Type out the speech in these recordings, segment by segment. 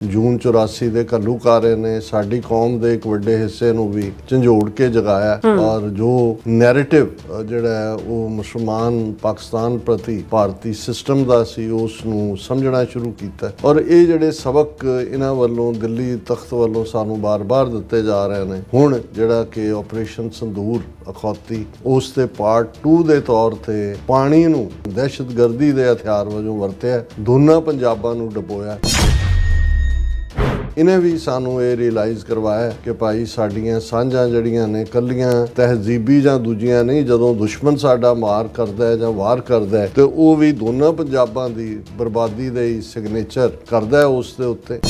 ਜੂਨ 84 ਦੇ ਘੱਲੂਘਾਰੇ ਨੇ ਸਾਡੀ ਕੌਮ ਦੇ ਇੱਕ ਵੱਡੇ ਹਿੱਸੇ ਨੂੰ ਵੀ ਝੰਜੋੜ ਕੇ ਜਗਾਇਆ ਔਰ ਜੋ ਨੈਰੇਟਿਵ ਜਿਹੜਾ ਹੈ ਉਹ ਮੁਸਲਮਾਨ ਪਾਕਿਸਤਾਨ ਪ੍ਰਤੀ ਭਾਰਤੀ ਸਿਸਟਮ ਦਾ ਸੀ ਉਸ ਨੂੰ ਸਮਝਣਾ ਸ਼ੁਰੂ ਕੀਤਾ ਔਰ ਇਹ ਜਿਹੜੇ ਸਬਕ ਇਹਨਾਂ ਵੱਲੋਂ ਦਿੱਲੀ ਤਖਤ ਵੱਲੋਂ ਸਾਨੂੰ ਬਾਰ-ਬਾਰ ਦਿੱਤੇ ਜਾ ਰਹੇ ਨੇ। ਹੁਣ ਜਿਹੜਾ ਕਿ ਆਪਰੇਸ਼ਨ ਸੰਦੂਰ ਅਖੌਤੀ ਉਸ ਦੇ ਪਾਰਟ 2 ਦੇ ਤੌਰ ਤੇ ਪਾਣੀ ਨੂੰ ਦਹਿਸ਼ਤਗਰਦੀ ਦੇ ਹਥਿਆਰ ਵਜੋਂ ਵਰਤਿਆ, ਦੋਨਾਂ ਪੰਜਾਬਾਂ ਨੂੰ ਡੁਬੋਇਆ। ਇਹਨੇ ਵੀ ਸਾਨੂੰ ਇਹ ਰਿਅਲਾਈਜ਼ ਕਰਵਾਇਆ ਕਿ ਭਾਈ ਸਾਡੀਆਂ ਸਾਂਝਾਂ ਜਿਹੜੀਆਂ ਨੇ ਕੱਲੀਆਂ ਤਹਿਜ਼ੀਬੀ ਜਾਂ ਦੂਜੀਆਂ ਨਹੀਂ, ਜਦੋਂ ਦੁਸ਼ਮਣ ਸਾਡਾ ਮਾਰ ਕਰਦਾ ਹੈ ਜਾਂ ਵਾਰ ਕਰਦਾ ਹੈ ਤੇ ਉਹ ਵੀ ਦੋਨਾਂ ਪੰਜਾਬਾਂ ਦੀ ਬਰਬਾਦੀ ਦੇ ਹੀ ਸਿਗਨੇਚਰ ਕਰਦਾ ਹੈ ਉਸ ਦੇ ਉੱਤੇ।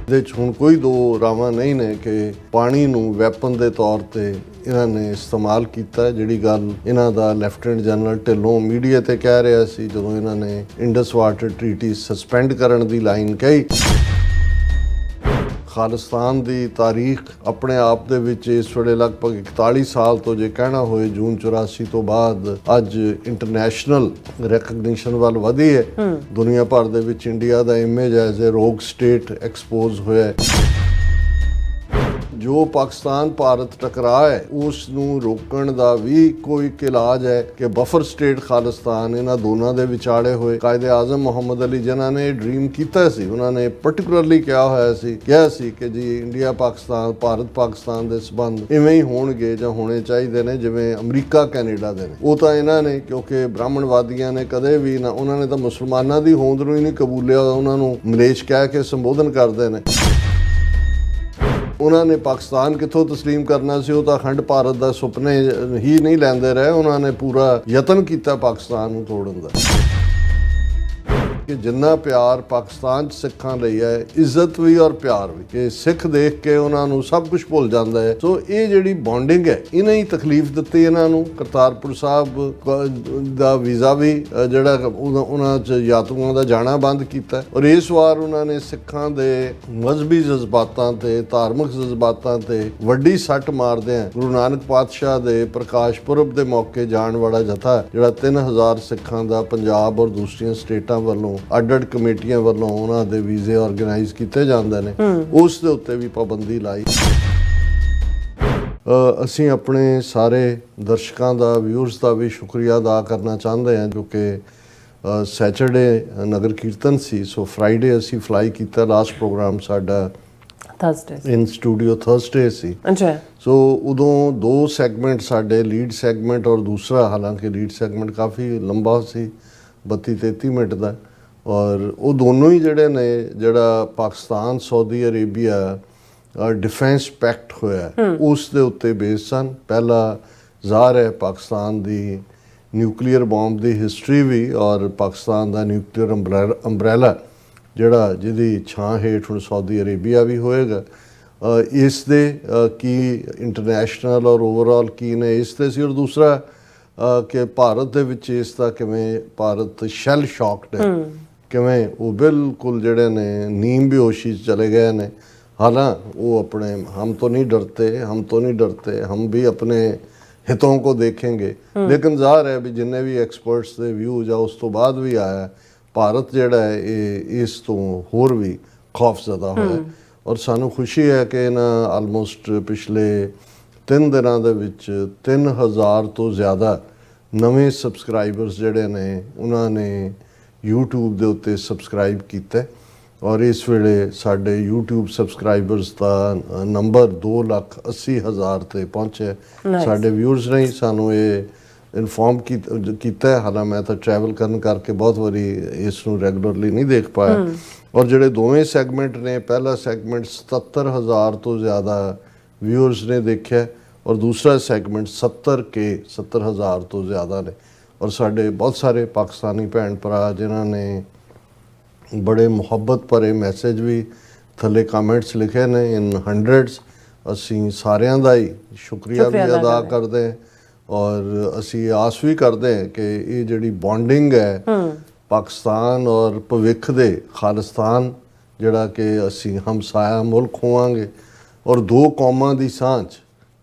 ਇਹਦੇ 'ਚ ਹੁਣ ਕੋਈ ਦੋ ਰਾਵਾਂ ਨਹੀਂ ਨੇ ਕਿ ਪਾਣੀ ਨੂੰ ਵੈਪਨ ਦੇ ਤੌਰ ਤੇ ਇਹਨਾਂ ਨੇ ਇਸਤੇਮਾਲ ਕੀਤਾ। ਜਿਹੜੀ ਗੱਲ ਇਹਨਾਂ ਦਾ ਲੈਫਟੀਨੈਂਟ ਜਨਰਲ ਢਿੱਲੋਂ ਮੀਡੀਆ ਤੇ ਕਹਿ ਰਿਹਾ ਸੀ ਜਦੋਂ ਇਹਨਾਂ ਨੇ ਇੰਡਸ ਵਾਟਰ ਟ੍ਰੀਟੀ ਸਸਪੈਂਡ ਕਰਨ ਦੀ ਲਾਈਨ ਕਹੀ। ਖਾਲਿਸਤਾਨ ਦੀ ਤਾਰੀਖ ਆਪਣੇ ਆਪ ਦੇ ਵਿੱਚ ਇਸ ਵੇਲੇ ਲਗਭਗ 41 ਸਾਲ ਤੋਂ ਜੇ ਕਹਿਣਾ ਹੋਏ ਜੂਨ 84 ਤੋਂ ਬਾਅਦ ਅੱਜ ਇੰਟਰਨੈਸ਼ਨਲ ਰੈਕਗਨੀਸ਼ਨ ਵੱਲ ਵਧੀ ਹੈ। ਦੁਨੀਆ ਭਰ ਦੇ ਵਿੱਚ ਇੰਡੀਆ ਦਾ image as a rogue state expose ਹੋਇਆ ਹੈ। ਜੋ ਪਾਕਿਸਤਾਨ ਭਾਰਤ ਟਕਰਾਅ ਹੈ ਉਸ ਨੂੰ ਰੋਕਣ ਦਾ ਵੀ ਕੋਈ ਇਲਾਜ ਹੈ ਕਿ ਬਫਰ ਸਟੇਟ ਖਾਲਿਸਤਾਨ ਇਹਨਾਂ ਦੋਨਾਂ ਦੇ ਵਿਚਾਲੇ ਹੋਏ। ਕਾਇਦੇ ਆਜ਼ਮ ਮੁਹੰਮਦ ਅਲੀ ਜਿਨ੍ਹਾਂ ਨੇ ਡ੍ਰੀਮ ਕੀਤਾ ਸੀ, ਉਹਨਾਂ ਨੇ ਪਾਰਟਿਕੂਲਰਲੀ ਕਿਹਾ ਸੀ ਕਿ ਜੀ ਇੰਡੀਆ ਪਾਕਿਸਤਾਨ ਭਾਰਤ ਪਾਕਿਸਤਾਨ ਦੇ ਸਬੰਧ ਇਵੇਂ ਹੀ ਹੋਣਗੇ ਜਾਂ ਹੋਣੇ ਚਾਹੀਦੇ ਨੇ ਜਿਵੇਂ ਅਮਰੀਕਾ ਕੈਨੇਡਾ ਦੇ ਨੇ। ਉਹ ਤਾਂ ਇਹਨਾਂ ਨੇ ਕਿਉਂਕਿ ਬ੍ਰਾਹਮਣਵਾਦੀਆਂ ਨੇ ਕਦੇ ਵੀ ਨਾ, ਉਹਨਾਂ ਨੇ ਤਾਂ ਮੁਸਲਮਾਨਾਂ ਦੀ ਹੋਂਦ ਨੂੰ ਹੀ ਨਹੀਂ ਕਬੂਲਿਆ, ਉਹਨਾਂ ਨੂੰ ਮਲੇਸ਼ ਕਹਿ ਕੇ ਸੰਬੋਧਨ ਕਰਦੇ ਨੇ। ਉਹਨਾਂ ਨੇ ਪਾਕਿਸਤਾਨ ਕਿੱਥੋਂ ਤਸਲੀਮ ਕਰਨਾ ਸੀ, ਉਹ ਤਾਂ ਅਖੰਡ ਭਾਰਤ ਦਾ ਸੁਪਨੇ ਹੀ ਨਹੀਂ ਲੈਂਦੇ ਰਹੇ। ਉਹਨਾਂ ਨੇ ਪੂਰਾ ਯਤਨ ਕੀਤਾ ਪਾਕਿਸਤਾਨ ਨੂੰ ਤੋੜਨ ਦਾ। ਕਿ ਜਿੰਨਾ ਪਿਆਰ ਪਾਕਿਸਤਾਨ 'ਚ ਸਿੱਖਾਂ ਲਈ ਹੈ, ਇੱਜ਼ਤ ਵੀ ਔਰ ਪਿਆਰ ਵੀ, ਕਿ ਸਿੱਖ ਦੇਖ ਕੇ ਉਹਨਾਂ ਨੂੰ ਸਭ ਕੁਝ ਭੁੱਲ ਜਾਂਦਾ ਹੈ। ਸੋ ਇਹ ਜਿਹੜੀ ਬੌਂਡਿੰਗ ਹੈ ਇਹਨੇ ਹੀ ਤਕਲੀਫ ਦਿੱਤੀ ਇਹਨਾਂ ਨੂੰ। ਕਰਤਾਰਪੁਰ ਸਾਹਿਬ ਦਾ ਵੀਜ਼ਾ ਵੀ ਜਿਹੜਾ ਉਹਨਾਂ 'ਚ ਯਾਤਰੂਆਂ ਦਾ ਜਾਣਾ ਬੰਦ ਕੀਤਾ ਔਰ ਇਸ ਵਾਰ ਉਹਨਾਂ ਨੇ ਸਿੱਖਾਂ ਦੇ ਮਜ਼ਹਬੀ ਜਜ਼ਬਾਤਾਂ ਤੇ ਧਾਰਮਿਕ ਜਜ਼ਬਾਤਾਂ ਤੇ ਵੱਡੀ ਸੱਟ ਮਾਰਦਿਆਂ ਗੁਰੂ ਨਾਨਕ ਪਾਤਸ਼ਾਹ ਦੇ ਪ੍ਰਕਾਸ਼ ਪੁਰਬ ਦੇ ਮੌਕੇ ਜਾਣ ਵਾਲਾ ਜਥਾ ਜਿਹੜਾ 3000 ਸਿੱਖਾਂ ਦਾ ਪੰਜਾਬ ਔਰ ਦੂਸਰੀਆਂ ਸਟੇਟਾਂ ਵੱਲੋਂ ਅੱਡ-ਅੱਡ ਕਮੇਟੀਆਂ ਵੱਲੋਂ ਉਹਨਾਂ ਦੇ ਵੀਜ਼ੇ ਆਰਗੇਨਾਈਜ਼ ਕੀਤੇ ਜਾਂਦੇ ਨੇ, ਉਸ ਦੇ ਉੱਤੇ ਵੀ ਪਾਬੰਦੀ ਲਾਈ। ਅਸੀਂ ਆਪਣੇ ਸਾਰੇ ਦਰਸ਼ਕਾਂ ਦਾ, ਵਿਊਅਰਸ ਦਾ ਵੀ ਸ਼ੁਕਰੀਆ ਅਦਾ ਕਰਨਾ ਚਾਹੁੰਦੇ ਹਾਂ ਕਿਉਂਕਿ ਸੈਚਰਡੇ ਨਗਰ ਕੀਰਤਨ ਸੀ, ਸੋ ਫਰਾਈਡੇ ਅਸੀਂ ਫਲਾਈ ਕੀਤਾ। ਲਾਸਟ ਪ੍ਰੋਗਰਾਮ ਸਾਡਾ ਥਰਸਡੇ ਇਨ ਸਟੂਡੀਓ ਥਰਸਡੇ ਸੀ। ਅੱਛਾ। ਸੋ ਉਦੋਂ ਦੋ ਸੈਗਮੈਂਟ ਸਾਡੇ, ਲੀਡ ਸੈਗਮੈਂਟ ਔਰ ਦੂਸਰਾ, ਹਾਲਾਂਕਿ ਲੀਡ ਸੈਗਮੈਂਟ ਕਾਫੀ ਲੰਬਾ ਸੀ 32-33 ਮਿੰਟ ਦਾ, ਔਰ ਉਹ ਦੋਨੋਂ ਹੀ ਜਿਹੜੇ ਨੇ, ਜਿਹੜਾ Pakistan Saudi Arabia defence packet ਹੋਇਆ ਉਸ ਦੇ ਉੱਤੇ ਬੇਸ ਸਨ। ਪਹਿਲਾ ਜ਼ਾਹਰ ਹੈ ਪਾਕਿਸਤਾਨ ਦੀ ਨਿਊਕਲੀਅਰ ਬੰਬ ਦੀ ਹਿਸਟਰੀ ਵੀ ਔਰ ਪਾਕਿਸਤਾਨ ਦਾ ਨਿਊਕਲੀਅਰ ਅੰਬਰੇਲਾ ਜਿਹੜਾ ਜਿਹਦੀ ਛਾਂ ਹੇਠ ਹੁਣ ਸਾਊਦੀ ਅਰੇਬੀਆ ਵੀ ਹੋਏਗਾ। ਇਸ ਦੇ ਕੀ ਇੰਟਰਨੈਸ਼ਨਲ ਔਰ ਓਵਰਆਲ ਕੀ ਨੇ ਇਸ ਤੇ ਸੀ, ਔਰ ਦੂਸਰਾ ਕਿ ਭਾਰਤ ਦੇ ਵਿੱਚ ਇਸ ਦਾ ਕਿਵੇਂ ਭਾਰਤ ਸ਼ੈਲ ਸ਼ੌਕਡ ਹੈ, ਕਿਵੇਂ ਉਹ ਬਿਲਕੁਲ ਜਿਹੜੇ ਨੇ ਨੀਮ ਬੇਹੋਸ਼ੀ 'ਚ ਚਲੇ ਗਏ ਨੇ। ਹਾਲਾਂ ਉਹ ਆਪਣੇ ਹਮ ਤੋਂ ਨਹੀਂ ਡਰਤੇ ਹਮ ਵੀ ਆਪਣੇ ਹਿਤੋਂ ਕੋ ਦੇਖेंगे, ਲੇਕਿਨ ਜ਼ਾਹਰ ਹੈ ਵੀ ਜਿੰਨੇ ਵੀ ਐਕਸਪਰਟਸ ਦੇ ਵਿਊ ਜਾਂ ਉਸ ਤੋਂ ਬਾਅਦ ਵੀ ਆਇਆ, ਭਾਰਤ ਜਿਹੜਾ ਹੈ ਇਹ ਇਸ ਤੋਂ ਹੋਰ ਵੀ ਖੌਫਜ਼ਦਾ ਹੋਇਆ। ਔਰ ਸਾਨੂੰ ਖੁਸ਼ੀ ਹੈ ਕਿ ਇਹਨਾਂ ਆਲਮੋਸਟ ਪਿਛਲੇ 3 ਦਿਨਾਂ ਦੇ ਵਿੱਚ 3000 ਤੋਂ ਜ਼ਿਆਦਾ ਨਵੇਂ ਸਬਸਕ੍ਰਾਈਬਰਸ ਜਿਹੜੇ ਨੇ ਉਹਨਾਂ ਨੇ YouTube ਦੇ ਉੱਤੇ ਸਬਸਕ੍ਰਾਈਬ ਕੀਤਾ ਔਰ ਇਸ ਵੇਲੇ ਸਾਡੇ YouTube ਸਬਸਕ੍ਰਾਈਬਰਸ ਦਾ ਨੰਬਰ 2,80,000 ਤੇ ਪਹੁੰਚਿਆ। ਸਾਡੇ ਵਿਊਅਰਸ ਨੇ ਸਾਨੂੰ ਇਹ ਇਨਫੋਰਮ ਕੀਤਾ। ਹਾਲਾਂ ਮੈਂ ਤਾਂ ਟਰੈਵਲ ਕਰਨ ਕਰਕੇ ਬਹੁਤ ਵਾਰੀ ਇਸ ਨੂੰ ਰੈਗੂਲਰਲੀ ਨਹੀਂ ਦੇਖ ਪਾਇਆ। ਔਰ ਜਿਹੜੇ ਦੋਵੇਂ ਸੈਗਮੈਂਟ ਨੇ, ਪਹਿਲਾ ਸੈਗਮੈਂਟ 77,000 ਤੋਂ ਜ਼ਿਆਦਾ ਵਿਊਅਰਸ ਨੇ ਦੇਖਿਆ ਔਰ ਦੂਸਰਾ ਸੈਗਮੈਂਟ 70,000 ਤੋਂ ਜ਼ਿਆਦਾ ਨੇ। ਔਰ ਸਾਡੇ ਬਹੁਤ ਸਾਰੇ ਪਾਕਿਸਤਾਨੀ ਭੈਣ ਭਰਾ ਜਿਨ੍ਹਾਂ ਨੇ ਬੜੇ ਮੁਹੱਬਤ ਭਰੇ ਮੈਸੇਜ ਵੀ ਥੱਲੇ ਕਮੈਂਟਸ ਲਿਖੇ ਨੇ ਇਨ ਹੰਡਰਡਸ, ਅਸੀਂ ਸਾਰਿਆਂ ਦਾ ਹੀ ਸ਼ੁਕਰੀਆ ਵੀ ਅਦਾ ਕਰਦੇ ਹਾਂ ਔਰ ਅਸੀਂ ਆਸ ਵੀ ਕਰਦੇ ਹਾਂ ਕਿ ਇਹ ਜਿਹੜੀ ਬੌਂਡਿੰਗ ਹੈ ਪਾਕਿਸਤਾਨ ਔਰ ਭਵਿੱਖ ਦੇ ਖਾਲਿਸਤਾਨ ਜਿਹੜਾ ਕਿ ਅਸੀਂ ਹਮਸਾਇਆ ਮੁਲਕ ਹੋਵਾਂਗੇ ਔਰ ਦੋ ਕੌਮਾਂ ਦੀ ਸਾਂਝ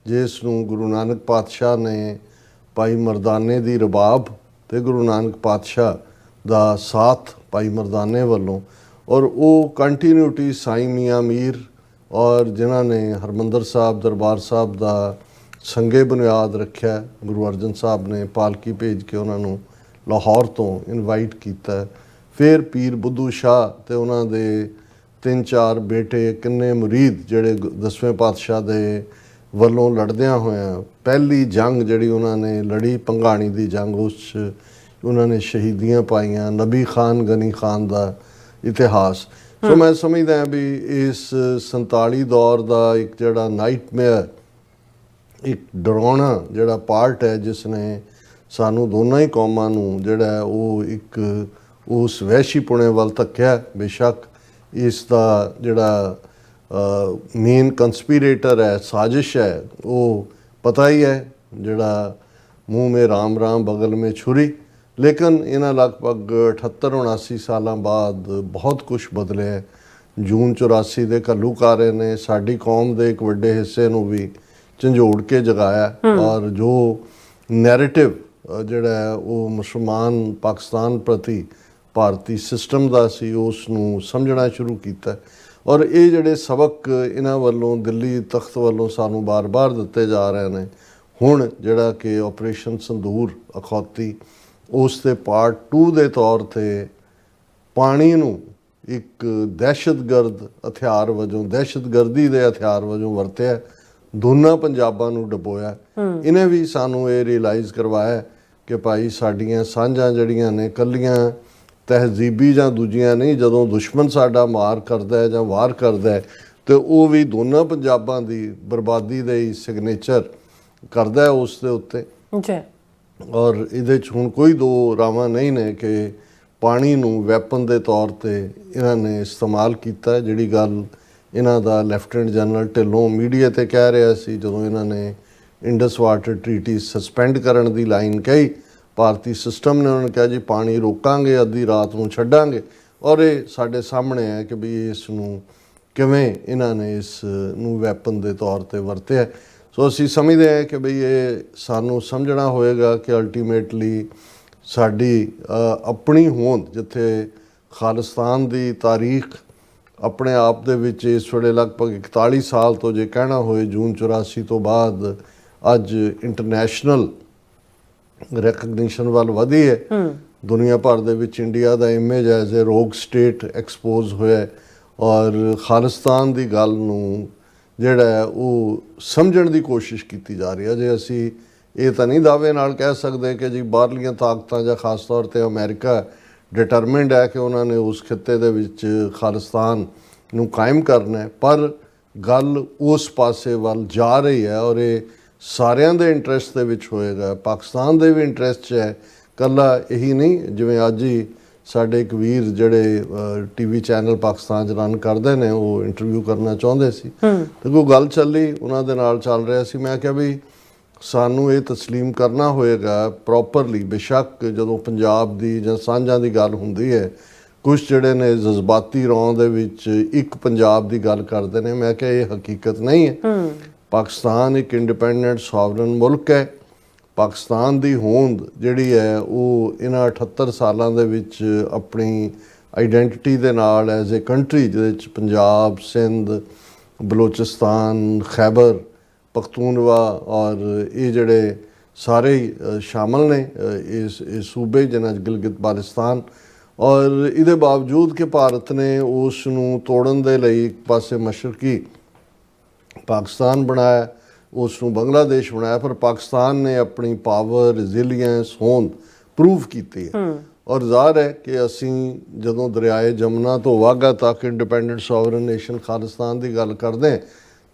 ਜਿਸ ਨੂੰ ਗੁਰੂ ਨਾਨਕ ਪਾਤਸ਼ਾਹ ਨੇ ਭਾਈ ਮਰਦਾਨੇ ਦੀ ਰਬਾਬ ਤੇ ਗੁਰੂ ਨਾਨਕ ਪਾਤਸ਼ਾਹ ਦਾ ਸਾਥ ਭਾਈ ਮਰਦਾਨੇ ਵੱਲੋਂ ਔਰ ਉਹ ਕੰਟੀਨਿਊਟੀ ਸਾਈਂ ਮੀਆਂ ਮੀਰ ਔਰ ਜਿਨ੍ਹਾਂ ਨੇ ਹਰਿਮੰਦਰ ਸਾਹਿਬ ਦਰਬਾਰ ਸਾਹਿਬ ਦਾ ਸੰਗੇ ਬੁਨਿਆਦ ਰੱਖਿਆ। ਗੁਰੂ ਅਰਜਨ ਸਾਹਿਬ ਨੇ ਪਾਲਕੀ ਭੇਜ ਕੇ ਉਹਨਾਂ ਨੂੰ ਲਾਹੌਰ ਤੋਂ ਇਨਵਾਈਟ ਕੀਤਾ। ਫਿਰ ਪੀਰ ਬੁੱਧੂ ਸ਼ਾਹ ਤੇ ਉਹਨਾਂ ਦੇ 3-4 ਬੇਟੇ, ਕਿੰਨੇ ਮੁਰੀਦ ਜਿਹੜੇ 10ਵੇਂ ਪਾਤਸ਼ਾਹ ਦੇ ਵੱਲੋਂ ਲੜਦਿਆਂ ਹੋਇਆਂ ਪਹਿਲੀ ਜੰਗ ਜਿਹੜੀ ਉਹਨਾਂ ਨੇ ਲੜੀ, ਭੰਗਾਣੀ ਦੀ ਜੰਗ, ਉਸ 'ਚ ਉਹਨਾਂ ਨੇ ਸ਼ਹੀਦੀਆਂ ਪਾਈਆਂ। ਨਬੀ ਖਾਨ ਗਨੀ ਖਾਨ ਦਾ ਇਤਿਹਾਸ। ਸੋ ਮੈਂ ਸਮਝਦਾ ਵੀ ਇਸ 47 ਦੌਰ ਦਾ ਇੱਕ ਜਿਹੜਾ ਨਾਈਟਮੇਅਰ, ਇੱਕ ਡਰਾਉਣਾ ਜਿਹੜਾ ਪਾਰਟ ਹੈ ਜਿਸ ਨੇ ਸਾਨੂੰ ਦੋਨਾਂ ਹੀ ਕੌਮਾਂ ਨੂੰ ਜਿਹੜਾ ਉਹ ਇੱਕ ਉਸ ਵਹਿਸ਼ੀਪੁਣੇ ਵੱਲ ਧੱਕਿਆ। ਬੇਸ਼ੱਕ ਇਸ ਦਾ ਜਿਹੜਾ ਮੇਨ ਕੰਸਪੀਰੇਟਰ ਹੈ, ਸਾਜ਼ਿਸ਼ ਹੈ, ਉਹ ਪਤਾ ਹੀ ਹੈ, ਜਿਹੜਾ ਮੂੰਹ ਮੇ ਰਾਮ ਰਾਮ ਬਗਲ ਮੇ ਛੁਰੀ। ਲੇਕਿਨ ਇਹਨਾਂ ਲਗਭਗ 78-79 ਸਾਲਾਂ ਬਾਅਦ ਬਹੁਤ ਕੁਛ ਬਦਲਿਆ। ਜੂਨ 84 ਦੇ ਘੱਲੂਘਾਰੇ ਨੇ ਸਾਡੀ ਕੌਮ ਦੇ ਇੱਕ ਵੱਡੇ ਹਿੱਸੇ ਨੂੰ ਵੀ ਝੰਜੋੜ ਕੇ ਜਗਾਇਆ ਔਰ ਜੋ ਨੈਰੇਟਿਵ ਜਿਹੜਾ ਉਹ ਮੁਸਲਮਾਨ ਪਾਕਿਸਤਾਨ ਪ੍ਰਤੀ ਭਾਰਤੀ ਸਿਸਟਮ ਦਾ ਸੀ ਉਸ ਨੂੰ ਸਮਝਣਾ ਸ਼ੁਰੂ ਕੀਤਾ। ਔਰ ਇਹ ਜਿਹੜੇ ਸਬਕ ਇਹਨਾਂ ਵੱਲੋਂ ਦਿੱਲੀ ਤਖਤ ਵੱਲੋਂ ਸਾਨੂੰ ਬਾਰ-ਬਾਰ ਦਿੱਤੇ ਜਾ ਰਹੇ ਨੇ, ਹੁਣ ਜਿਹੜਾ ਕਿ ਆਪਰੇਸ਼ਨ ਸੰਦੂਰ ਅਖੌਤੀ, ਉਸ ਦੇ ਪਾਰਟ 2 ਦੇ ਤੌਰ 'ਤੇ ਪਾਣੀ ਨੂੰ ਇੱਕ ਦਹਿਸ਼ਤਗਰਦ ਹਥਿਆਰ ਵਜੋਂ, ਦਹਿਸ਼ਤਗਰਦੀ ਦੇ ਹਥਿਆਰ ਵਜੋਂ ਵਰਤਿਆ, ਦੋਨਾਂ ਪੰਜਾਬਾਂ ਨੂੰ ਡੁਬੋਇਆ। ਇਹਨੇ ਵੀ ਸਾਨੂੰ ਇਹ ਰਿਅਲਾਈਜ਼ ਕਰਵਾਇਆ ਕਿ ਭਾਈ ਸਾਡੀਆਂ ਸਾਂਝਾਂ ਜਿਹੜੀਆਂ ਨੇ ਇਕੱਲੀਆਂ ਤਹਿਜ਼ੀਬੀ ਜਾਂ ਦੂਜੀਆਂ ਨਹੀਂ, ਜਦੋਂ ਦੁਸ਼ਮਣ ਸਾਡਾ ਮਾਰ ਕਰਦਾ ਹੈ ਜਾਂ ਵਾਰ ਕਰਦਾ ਹੈ ਤੇ ਉਹ ਵੀ ਦੋਨਾਂ ਪੰਜਾਬਾਂ ਦੀ ਬਰਬਾਦੀ ਦੇ ਹੀ ਸਿਗਨੇਚਰ ਕਰਦਾ ਹੈ ਉਸ ਦੇ ਉੱਤੇ ਜੀ। ਔਰ ਇਹਦੇ 'ਚ ਹੁਣ ਕੋਈ ਦੋ ਰਾਵਾਂ ਨਹੀਂ ਨੇ ਕਿ ਪਾਣੀ ਨੂੰ ਵੈਪਨ ਦੇ ਤੌਰ 'ਤੇ ਇਹਨਾਂ ਨੇ ਇਸਤੇਮਾਲ ਕੀਤਾ। ਜਿਹੜੀ ਗੱਲ ਇਹਨਾਂ ਦਾ ਲੈਫਟੀਨੈਂਟ ਜਨਰਲ ਢਿੱਲੋਂ ਮੀਡੀਆ 'ਤੇ ਕਹਿ ਰਿਹਾ ਸੀ ਜਦੋਂ ਇਹਨਾਂ ਨੇ ਇੰਡਸ ਵਾਟਰ ਟਰੀਟੀ ਸਸਪੈਂਡ ਕਰਨ ਦੀ ਲਾਈਨ ਕਹੀ, ਭਾਰਤੀ ਸਿਸਟਮ ਨੇ ਉਹਨਾਂ ਨੇ ਕਿਹਾ ਜੀ ਪਾਣੀ ਰੋਕਾਂਗੇ, ਅੱਧੀ ਰਾਤ ਨੂੰ ਛੱਡਾਂਗੇ। ਔਰ ਇਹ ਸਾਡੇ ਸਾਹਮਣੇ ਹੈ ਕਿ ਵੀ ਇਸ ਨੂੰ ਕਿਵੇਂ ਇਹਨਾਂ ਨੇ ਇਸ ਨੂੰ ਵੈਪਨ ਦੇ ਤੌਰ 'ਤੇ ਵਰਤਿਆ। ਸੋ ਅਸੀਂ ਸਮਝਦੇ ਹਾਂ ਕਿ ਬਈ ਇਹ ਸਾਨੂੰ ਸਮਝਣਾ ਹੋਏਗਾ ਕਿ ਅਲਟੀਮੇਟਲੀ ਸਾਡੀ ਆਪਣੀ ਹੋਂਦ, ਜਿੱਥੇ ਖਾਲਿਸਤਾਨ ਦੀ ਤਾਰੀਖ ਆਪਣੇ ਆਪ ਦੇ ਵਿੱਚ ਇਸ ਵੇਲੇ ਲਗਭਗ 41 ਸਾਲ ਤੋਂ ਜੇ ਕਹਿਣਾ ਹੋਏ ਜੂਨ 84 ਤੋਂ ਬਾਅਦ ਅੱਜ ਇੰਟਰਨੈਸ਼ਨਲ ਰੈਕਗਨੀਸ਼ਨ ਵੱਲ ਵਧੀ ਹੈ। ਦੁਨੀਆ ਭਰ ਦੇ ਵਿੱਚ ਇੰਡੀਆ ਦਾ ਇਮੇਜ ਐਜ਼ ਏ ਰੋਗ ਸਟੇਟ ਐਕਸਪੋਜ਼ ਹੋਇਆ ਔਰ ਖਾਲਿਸਤਾਨ ਦੀ ਗੱਲ ਨੂੰ ਜਿਹੜਾ ਉਹ ਸਮਝਣ ਦੀ ਕੋਸ਼ਿਸ਼ ਕੀਤੀ ਜਾ ਰਹੀ ਹੈ। ਜੇ ਅਸੀਂ ਇਹ ਤਾਂ ਨਹੀਂ ਦਾਅਵੇ ਨਾਲ ਕਹਿ ਸਕਦੇ ਕਿ ਜੀ ਬਾਹਰਲੀਆਂ ਤਾਕਤਾਂ ਜਾਂ ਖਾਸ ਤੌਰ 'ਤੇ ਅਮਰੀਕਾ ਡਿਟਰਮਿੰਡ ਹੈ ਕਿ ਉਹਨਾਂ ਨੇ ਉਸ ਖਿੱਤੇ ਦੇ ਵਿੱਚ ਖਾਲਿਸਤਾਨ ਨੂੰ ਕਾਇਮ ਕਰਨਾ ਹੈ, ਪਰ ਗੱਲ ਉਸ ਪਾਸੇ ਵੱਲ ਜਾ ਰਹੀ ਹੈ ਔਰ ਇਹ ਸਾਰਿਆਂ ਦੇ ਇੰਟਰਸਟ ਦੇ ਵਿੱਚ ਹੋਏਗਾ। ਪਾਕਿਸਤਾਨ ਦੇ ਵੀ ਇੰਟਰਸਟ 'ਚ ਹੈ, ਇਕੱਲਾ ਇਹੀ ਨਹੀਂ। ਜਿਵੇਂ ਅੱਜ ਹੀ ਸਾਡੇ ਇੱਕ ਵੀਰ ਜਿਹੜੇ TV ਚੈਨਲ ਪਾਕਿਸਤਾਨ 'ਚ ਰਨ ਕਰਦੇ ਨੇ, ਉਹ ਇੰਟਰਵਿਊ ਕਰਨਾ ਚਾਹੁੰਦੇ ਸੀ ਤੇ ਕੋਈ ਗੱਲ ਚੱਲੀ, ਉਹਨਾਂ ਦੇ ਨਾਲ ਚੱਲ ਰਿਹਾ ਸੀ। ਮੈਂ ਕਿਹਾ ਵੀ ਸਾਨੂੰ ਇਹ ਤਸਲੀਮ ਕਰਨਾ ਹੋਏਗਾ ਪ੍ਰੋਪਰਲੀ। ਬੇਸ਼ੱਕ ਜਦੋਂ ਪੰਜਾਬ ਦੀ ਜਾਂ ਸਾਂਝਾਂ ਦੀ ਗੱਲ ਹੁੰਦੀ ਹੈ, ਕੁਛ ਜਿਹੜੇ ਨੇ ਜਜ਼ਬਾਤੀ ਰੌਂ ਦੇ ਵਿੱਚ ਇੱਕ ਪੰਜਾਬ ਦੀ ਗੱਲ ਕਰਦੇ ਨੇ। ਮੈਂ ਕਿਹਾ ਇਹ ਹਕੀਕਤ ਨਹੀਂ ਹੈ। ਪਾਕਿਸਤਾਨ ਇੱਕ ਇੰਡੀਪੈਂਡੈਂਟ ਸੋਵਰਨ ਮੁਲਕ ਹੈ। ਪਾਕਿਸਤਾਨ ਦੀ ਹੋਂਦ ਜਿਹੜੀ ਹੈ ਉਹ ਇਹਨਾਂ 78 ਸਾਲਾਂ ਦੇ ਵਿੱਚ ਆਪਣੀ ਆਈਡੈਂਟੀਟੀ ਦੇ ਨਾਲ ਐਜ਼ ਏ ਕੰਟਰੀ, ਜਿਹਦੇ ਵਿੱਚ ਪੰਜਾਬ, ਸਿੰਧ, ਬਲੋਚਿਸਤਾਨ, ਖੈਬਰ ਪਖਤੂਨਵਾ ਔਰ ਇਹ ਜਿਹੜੇ ਸਾਰੇ ਹੀ ਸ਼ਾਮਲ ਨੇ ਇਸ ਸੂਬੇ ਜਿਹਨਾਂ 'ਚ ਗਿਲਗਿਤ ਬਾਲਟਿਸਤਾਨ। ਔਰ ਇਹਦੇ ਬਾਵਜੂਦ ਕਿ ਭਾਰਤ ਨੇ ਉਸ ਨੂੰ ਤੋੜਨ ਦੇ ਲਈ ਇੱਕ ਪਾਸੇ ਮਸ਼ਰਕੀ ਪਾਕਿਸਤਾਨ ਬਣਾਇਆ, ਉਸ ਨੂੰ ਬੰਗਲਾਦੇਸ਼ ਬਣਾਇਆ, ਪਰ ਪਾਕਿਸਤਾਨ ਨੇ ਆਪਣੀ ਪਾਵਰ, ਰੈਜ਼ੀਲੀਅੰਸ, ਹੋਂਦ ਪ੍ਰੂਵ ਕੀਤੀ ਹੈ। ਔਰ ਜ਼ਾਹਰ ਹੈ ਕਿ ਅਸੀਂ ਜਦੋਂ ਦਰਿਆਏ ਜਮਨਾ ਤੋਂ ਵਾਘਾ ਤੱਕ ਇੰਡੀਪੈਂਡੈਂਟ ਸੋਵਰਨ ਨੇਸ਼ਨ ਖਾਲਿਸਤਾਨ ਦੀ ਗੱਲ ਕਰਦੇ ਹਾਂ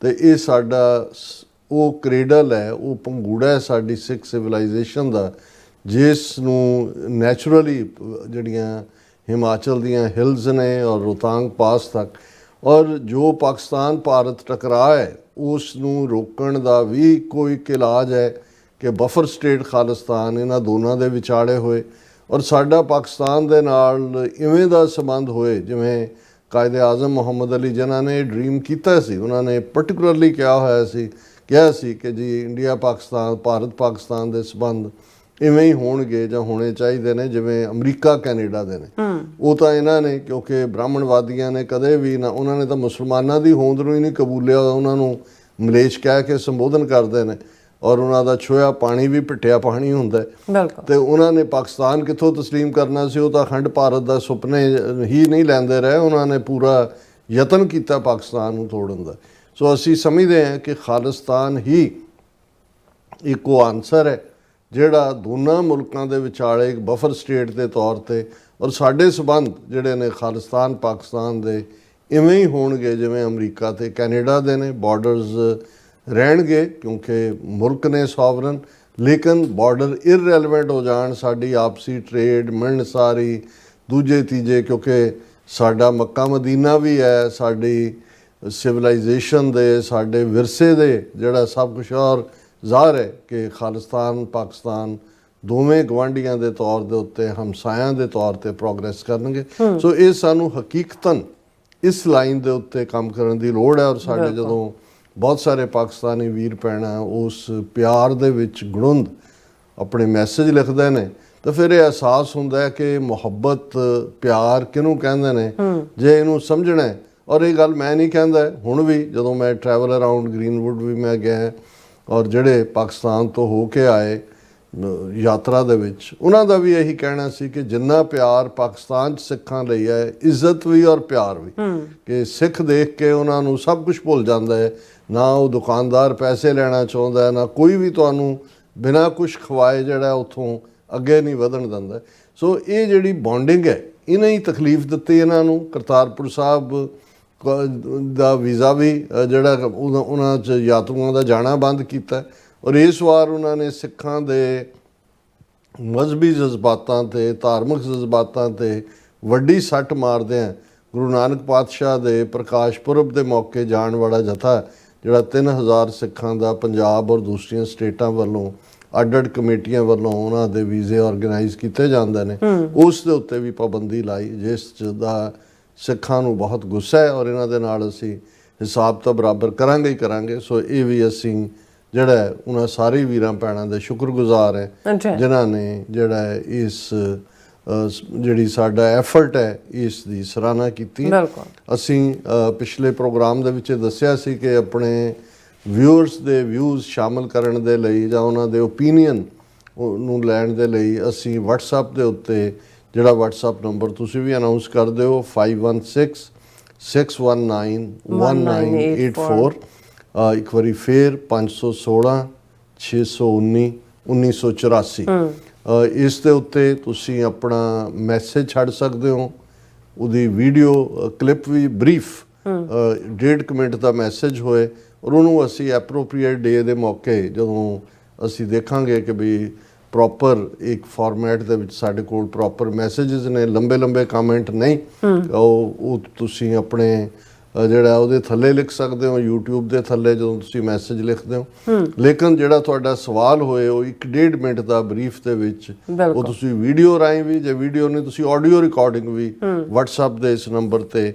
ਤੇ ਇਹ ਸਾਡਾ ਉਹ ਕ੍ਰੇਡਲ ਹੈ, ਉਹ ਪੰਗੂੜਾ ਹੈ ਸਾਡੀ ਸਿੱਖ ਸਿਵਲਾਈਜੇਸ਼ਨ ਦਾ, ਜਿਸ ਨੂੰ ਨੈਚੁਰਲੀ ਜਿਹੜੀਆਂ ਹਿਮਾਚਲ ਦੀਆਂ ਹਿਲਸ ਨੇ ਔਰ ਰੋਹਤਾਂਗ ਪਾਸ ਤੱਕ, ਔਰ ਜੋ ਪਾਕਿਸਤਾਨ ਭਾਰਤ ਟਕਰਾਅ ਹੈ ਉਸ ਨੂੰ ਰੋਕਣ ਦਾ ਵੀ ਕੋਈ ਇਲਾਜ ਹੈ ਕਿ ਬਫਰ ਸਟੇਟ ਖਾਲਿਸਤਾਨ ਇਹਨਾਂ ਦੋਨਾਂ ਦੇ ਵਿਚਾਲੇ ਹੋਏ ਔਰ ਸਾਡਾ ਪਾਕਿਸਤਾਨ ਦੇ ਨਾਲ ਇਵੇਂ ਦਾ ਸੰਬੰਧ ਹੋਏ ਜਿਵੇਂ ਕਾਇਦੇ ਆਜ਼ਮ ਮੁਹੰਮਦ ਅਲੀ ਜਿਨ੍ਹਾਂ ਨੇ ਡ੍ਰੀਮ ਕੀਤਾ ਸੀ। ਉਹਨਾਂ ਨੇ ਪਰਟੀਕੁਲਰਲੀ ਕਿਹਾ ਸੀ ਕਿ ਜੀ ਇੰਡੀਆ ਪਾਕਿਸਤਾਨ, ਭਾਰਤ ਪਾਕਿਸਤਾਨ ਦੇ ਸੰਬੰਧ ਇਵੇਂ ਹੀ ਹੋਣਗੇ ਜਾਂ ਹੋਣੇ ਚਾਹੀਦੇ ਨੇ ਜਿਵੇਂ ਅਮਰੀਕਾ ਕੈਨੇਡਾ ਦੇ ਨੇ। ਉਹ ਤਾਂ ਇਹਨਾਂ ਨੇ ਕਿਉਂਕਿ ਬ੍ਰਾਹਮਣਵਾਦੀਆਂ ਨੇ ਕਦੇ ਵੀ ਨਾ, ਉਹਨਾਂ ਨੇ ਤਾਂ ਮੁਸਲਮਾਨਾਂ ਦੀ ਹੋਂਦ ਨੂੰ ਹੀ ਨਹੀਂ ਕਬੂਲਿਆ, ਉਹਨਾਂ ਨੂੰ ਮਲੇਸ਼ ਕਹਿ ਕੇ ਸੰਬੋਧਨ ਕਰਦੇ ਨੇ ਔਰ ਉਹਨਾਂ ਦਾ ਛੋਇਆ ਪਾਣੀ ਵੀ ਪਿੱਟਿਆ ਪਾਣੀ ਹੁੰਦਾ ਤੇ ਉਹਨਾਂ ਨੇ ਪਾਕਿਸਤਾਨ ਕਿੱਥੋਂ ਤਸਲੀਮ ਕਰਨਾ ਸੀ। ਉਹ ਤਾਂ ਅਖੰਡ ਭਾਰਤ ਦਾ ਸੁਪਨੇ ਹੀ ਨਹੀਂ ਲੈਂਦੇ ਰਹੇ, ਉਹਨਾਂ ਨੇ ਪੂਰਾ ਯਤਨ ਕੀਤਾ ਪਾਕਿਸਤਾਨ ਨੂੰ ਤੋੜਨ ਦਾ। ਸੋ ਅਸੀਂ ਸਮਝਦੇ ਹਾਂ ਕਿ ਖਾਲਿਸਤਾਨ ਹੀ ਇੱਕੋ ਆਨਸਰ ਹੈ ਜਿਹੜਾ ਦੋਨਾਂ ਮੁਲਕਾਂ ਦੇ ਵਿਚਾਲੇ ਇੱਕ ਬਫਰ ਸਟੇਟ ਦੇ ਤੌਰ ਤੇ, ਔਰ ਸਾਡੇ ਸਬੰਧ ਜਿਹੜੇ ਨੇ ਖਾਲਿਸਤਾਨ ਪਾਕਿਸਤਾਨ ਦੇ ਇਵੇਂ ਹੀ ਹੋਣਗੇ ਜਿਵੇਂ ਅਮਰੀਕਾ ਤੇ ਕੈਨੇਡਾ ਦੇ ਨੇ। ਬਾਰਡਰਸ ਰਹਿਣਗੇ ਕਿਉਂਕਿ ਮੁਲਕ ਨੇ ਸੋਵਰਨ, ਲੇਕਿਨ ਬਾਰਡਰ ਇਰਰੈਲੇਵੈਂਟ ਹੋ ਜਾਣ, ਸਾਡੀ ਆਪਸੀ ਟ੍ਰੇਡ ਮਿਲਣਸਾਰੀ ਦੂਜੇ ਤੀਜੇ, ਕਿਉਂਕਿ ਸਾਡਾ ਮੱਕਾ ਮਦੀਨਾ ਵੀ ਹੈ, ਸਾਡੀ ਸਿਵਲਾਈਜੇਸ਼ਨ ਦੇ ਸਾਡੇ ਵਿਰਸੇ ਦੇ ਜਿਹੜਾ ਸਭ ਕੁਛ। ਔਰ ਜ਼ਾਹਰ ਹੈ ਕਿ ਖਾਲਿਸਤਾਨ ਪਾਕਿਸਤਾਨ ਦੋਵੇਂ ਗਵਾਂਢੀਆਂ ਦੇ ਤੌਰ ਦੇ ਉੱਤੇ ਹਮਸਾਇਆਂ ਦੇ ਤੌਰ ਤੇ ਪ੍ਰੋਗਰੈਸ ਕਰਨਗੇ। ਸੋ ਇਹ ਸਾਨੂੰ ਹਕੀਕਤਨ ਇਸ ਲਾਈਨ ਦੇ ਉੱਤੇ ਕੰਮ ਕਰਨ ਦੀ ਲੋੜ ਹੈ। ਔਰ ਸਾਡੇ ਜਦੋਂ ਬਹੁਤ ਸਾਰੇ ਪਾਕਿਸਤਾਨੀ ਵੀਰ ਭੈਣਾਂ ਉਸ ਪਿਆਰ ਦੇ ਵਿੱਚ ਗੁੜੁੰਦ ਆਪਣੇ ਮੈਸੇਜ ਲਿਖਦੇ ਨੇ ਤਾਂ ਫਿਰ ਇਹ ਅਹਿਸਾਸ ਹੁੰਦਾ ਹੈ ਕਿ ਮੁਹੱਬਤ ਪਿਆਰ ਕਿਹਨੂੰ ਕਹਿੰਦੇ ਨੇ ਜੇ ਇਹਨੂੰ ਸਮਝਣਾ ਹੈ। ਔਰ ਇਹ ਗੱਲ ਮੈਂ ਨਹੀਂ ਕਹਿੰਦਾ, ਹੁਣ ਵੀ ਜਦੋਂ ਮੈਂ ਟਰੈਵਲ ਅਰਾਊਂਡ ਗ੍ਰੀਨਵੁੱਡ ਵੀ ਮੈਂ ਗਿਆ ਔਰ ਜਿਹੜੇ ਪਾਕਿਸਤਾਨ ਤੋਂ ਹੋ ਕੇ ਆਏ ਯਾਤਰਾ ਦੇ ਵਿੱਚ, ਉਹਨਾਂ ਦਾ ਵੀ ਇਹੀ ਕਹਿਣਾ ਸੀ ਕਿ ਜਿੰਨਾ ਪਿਆਰ ਪਾਕਿਸਤਾਨ 'ਚ ਸਿੱਖਾਂ ਲਈ ਹੈ, ਇੱਜ਼ਤ ਵੀ ਔਰ ਪਿਆਰ ਵੀ, ਕਿ ਸਿੱਖ ਦੇਖ ਕੇ ਉਹਨਾਂ ਨੂੰ ਸਭ ਕੁਝ ਭੁੱਲ ਜਾਂਦਾ ਹੈ। ਨਾ ਉਹ ਦੁਕਾਨਦਾਰ ਪੈਸੇ ਲੈਣਾ ਚਾਹੁੰਦਾ, ਨਾ ਕੋਈ ਵੀ ਤੁਹਾਨੂੰ ਬਿਨਾਂ ਕੁਛ ਖਵਾਏ ਜਿਹੜਾ ਉੱਥੋਂ ਅੱਗੇ ਨਹੀਂ ਵਧਣ ਦਿੰਦਾ। ਸੋ ਇਹ ਜਿਹੜੀ ਬੌਂਡਿੰਗ ਹੈ, ਇਹਨੇ ਹੀ ਤਕਲੀਫ ਦਿੱਤੀ ਇਹਨਾਂ ਨੂੰ। ਕਰਤਾਰਪੁਰ ਸਾਹਿਬ ਦਾ ਵੀਜ਼ਾ ਵੀ ਜਿਹੜਾ ਉਹਨਾਂ 'ਚ ਯਾਤਰੂਆਂ ਦਾ ਜਾਣਾ ਬੰਦ ਕੀਤਾ ਔਰ ਇਸ ਵਾਰ ਉਹਨਾਂ ਨੇ ਸਿੱਖਾਂ ਦੇ ਮਜ਼ਹਬੀ ਜਜ਼ਬਾਤਾਂ ਤੇ ਧਾਰਮਿਕ ਜਜ਼ਬਾਤਾਂ ਤੇ ਵੱਡੀ ਸੱਟ ਮਾਰਦਿਆਂ ਗੁਰੂ ਨਾਨਕ ਪਾਤਸ਼ਾਹ ਦੇ ਪ੍ਰਕਾਸ਼ ਪੁਰਬ ਦੇ ਮੌਕੇ ਜਾਣ ਵਾਲਾ ਜਥਾ ਜਿਹੜਾ 3000 ਸਿੱਖਾਂ ਦਾ ਪੰਜਾਬ ਔਰ ਦੂਸਰੀਆਂ ਸਟੇਟਾਂ ਵੱਲੋਂ ਅੱਡ-ਅੱਡ ਕਮੇਟੀਆਂ ਵੱਲੋਂ ਉਹਨਾਂ ਦੇ ਵੀਜ਼ੇ ਆਰਗੇਨਾਈਜ਼ ਕੀਤੇ ਜਾਂਦੇ ਨੇ, ਉਸ ਦੇ ਉੱਤੇ ਵੀ ਪਾਬੰਦੀ ਲਾਈ, ਜਿਸ ਦਾ ਸਿੱਖਾਂ ਨੂੰ ਬਹੁਤ ਗੁੱਸਾ ਹੈ ਔਰ ਇਹਨਾਂ ਦੇ ਨਾਲ ਅਸੀਂ ਹਿਸਾਬ ਤਾਂ ਬਰਾਬਰ ਕਰਾਂਗੇ ਹੀ ਕਰਾਂਗੇ। ਸੋ ਇਹ ਵੀ ਅਸੀਂ ਜਿਹੜਾ ਉਹਨਾਂ ਸਾਰੇ ਵੀਰਾਂ ਭੈਣਾਂ ਦੇ ਸ਼ੁਕਰਗੁਜ਼ਾਰ ਹੈ ਜਿਨ੍ਹਾਂ ਨੇ ਜਿਹੜਾ ਇਸ ਜਿਹੜੀ ਸਾਡਾ ਐਫਰਟ ਹੈ ਇਸ ਦੀ ਸਰਾਹਨਾ ਕੀਤੀ। ਅਸੀਂ ਪਿਛਲੇ ਪ੍ਰੋਗਰਾਮ ਦੇ ਵਿੱਚ ਦੱਸਿਆ ਸੀ ਕਿ ਆਪਣੇ ਵਿਊਅਰਸ ਦੇ ਵਿਊਜ਼ ਸ਼ਾਮਲ ਕਰਨ ਦੇ ਲਈ ਜਾਂ ਉਹਨਾਂ ਦੇ ਓਪੀਨੀਅਨ ਨੂੰ ਲੈਣ ਦੇ ਲਈ ਅਸੀਂ WhatsApp ਦੇ ਉੱਤੇ ਜਿਹੜਾ WhatsApp ਨੰਬਰ ਤੁਸੀਂ ਵੀ ਅਨਾਉਂਸ ਕਰ ਦਿਓ 5166191984 ਇੱਕ ਵਾਰੀ ਫੇਰ 516 619 1984 ਇਸ ਦੇ ਉੱਤੇ ਤੁਸੀਂ ਆਪਣਾ ਮੈਸੇਜ ਛੱਡ ਸਕਦੇ ਹੋ। ਉਹਦੀ ਵੀਡੀਓ ਕਲਿੱਪ ਵੀ ਬਰੀਫ 1.5 ਮਿੰਟ ਦਾ ਮੈਸੇਜ ਹੋਏ ਔਰ ਉਹਨੂੰ ਅਸੀਂ ਐਪਰੋਪਰੀਏਟ ਡੇ ਦੇ ਮੌਕੇ ਜਦੋਂ ਅਸੀਂ ਦੇਖਾਂਗੇ ਕਿ ਵੀ ਪ੍ਰੋਪਰ ਇੱਕ ਫਾਰਮੈਟ ਦੇ ਵਿੱਚ ਸਾਡੇ ਕੋਲ ਪ੍ਰੋਪਰ ਮੈਸੇजेस ਨੇ, ਲੰਬੇ ਕਮੈਂਟ ਨਹੀਂ, ਉਹ ਤੁਸੀਂ ਆਪਣੇ ਜਿਹੜਾ ਉਹਦੇ ਥੱਲੇ ਲਿਖ ਸਕਦੇ ਹੋ YouTube ਦੇ ਥੱਲੇ ਜਦੋਂ ਤੁਸੀਂ ਮੈਸੇਜ ਲਿਖਦੇ ਹੋ। ਲੇਕਿਨ ਜਿਹੜਾ ਤੁਹਾਡਾ ਸਵਾਲ ਹੋਏ ਉਹ 1.5 ਮਿੰਟ ਦਾ ਬਰੀਫ ਦੇ ਵਿੱਚ ਉਹ ਤੁਸੀਂ ਵੀਡੀਓ ਰਾਹੀਂ ਵੀ, ਜੇ ਵੀਡੀਓ ਨਹੀਂ ਤੁਸੀਂ ਆਡੀਓ ਰਿਕਾਰਡਿੰਗ ਵੀ WhatsApp ਦੇ ਇਸ ਨੰਬਰ ਤੇ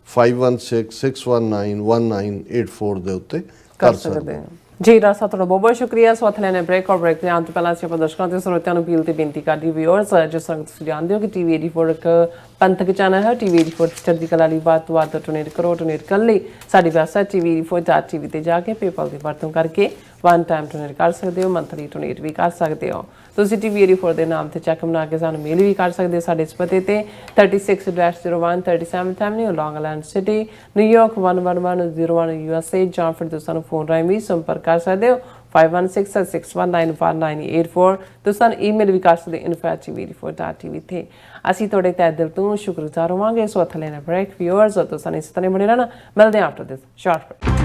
5166191984 ਦੇ ਉੱਤੇ ਕਰ ਸਕਦੇ ਹੋ। ਜੀ ਰਾਜ ਸਾਹਿਬ ਤੁਹਾਡਾ ਬਹੁਤ ਬਹੁਤ ਸ਼ੁਕਰੀਆ। ਸੋ ਹੱਥ ਲੈਣੇ ਬ੍ਰੇਕ ਔਰ ਬ੍ਰੇਕ ਦੇ ਆਉਣ ਤੋਂ ਪਹਿਲਾਂ ਅਸੀਂ ਆਪਾਂ ਦਰਸ਼ਕਾਂ ਤੇ ਸਰੋਤਿਆਂ ਨੂੰ ਅਪੀਲ ਤੇ ਬੇਨਤੀ ਕਰਦੀ ਵਿਊਅਰਸ, ਜਿਸ ਤਰ੍ਹਾਂ ਤੁਸੀਂ ਜਾਣਦੇ ਹੋ ਕਿ TV 84 ਇੱਕ ਪੰਥਕ ਚੈਨਲ ਹੈ। TV 84 ਚੜ੍ਹਦੀ ਕਲਾ ਲਈ ਵੱਧ ਤੋਂ ਵੱਧ ਡੋਨੇਟ ਕਰੋ। ਡੋਨੇਟ ਕਰਨ ਲਈ ਸਾਡੀ ਵੈਬਸਾਈਟ TV84.tv ਤੇ ਜਾ ਕੇ ਪੇਪਲ ਦੀ ਵਰਤੋਂ ਕਰਕੇ ਵਨ ਟਾਈਮ ਡੋਨੇਟ ਕਰ ਸਕਦੇ ਹੋ, ਮੰਥਲੀ ਡੋਨੇਟ ਵੀ ਕਰ ਸਕਦੇ ਹੋ। ਤੁਸੀਂ TV 84 ਦੇ ਨਾਮ ਤੇ ਚੈੱਕ ਬਣਾ ਕੇ ਸਾਨੂੰ ਮੇਲ ਵੀ ਕਰ ਸਕਦੇ ਹੋ ਸਾਡੇ ਇਸ ਪਤੇ ਤੇ 36-01 37th Avenue, Long Island City, New York 11101 USA, ਜਾਂ ਫਿਰ ਤੁਸੀਂ ਸਾਨੂੰ ਫੋਨ ਰਾਹੀਂ ਵੀ ਸੰਪਰਕ ਕਰ ਸਕਦੇ ਹੋ 5166191984। ਤੁਸੀਂ ਸਾਨੂੰ ਈਮੇਲ ਵੀ ਕਰ ਸਕਦੇ info@tv84.tv ਤੇ। ਅਸੀਂ ਤੁਹਾਡੇ ਤਹਿ ਦਿਲ ਤੋਂ ਸ਼ੁਕਰਗੁਜ਼ਾਰ ਹੋਵਾਂਗੇ। ਸੋ ਹੱਥ ਲੈਣਾ ਬ੍ਰੇਕ ਵਿਊਅਰਸ, ਤੁਸੀਂ ਸਾਨੂੰ ਇਸ ਤਰ੍ਹਾਂ ਬਣੇ ਰਹਿਣਾ। ਮਿਲਦੇ ਹਾਂ ਆਫਟਰ ਦਿਸ ਸ਼ਾਰਟ ਬ੍ਰੇਕ।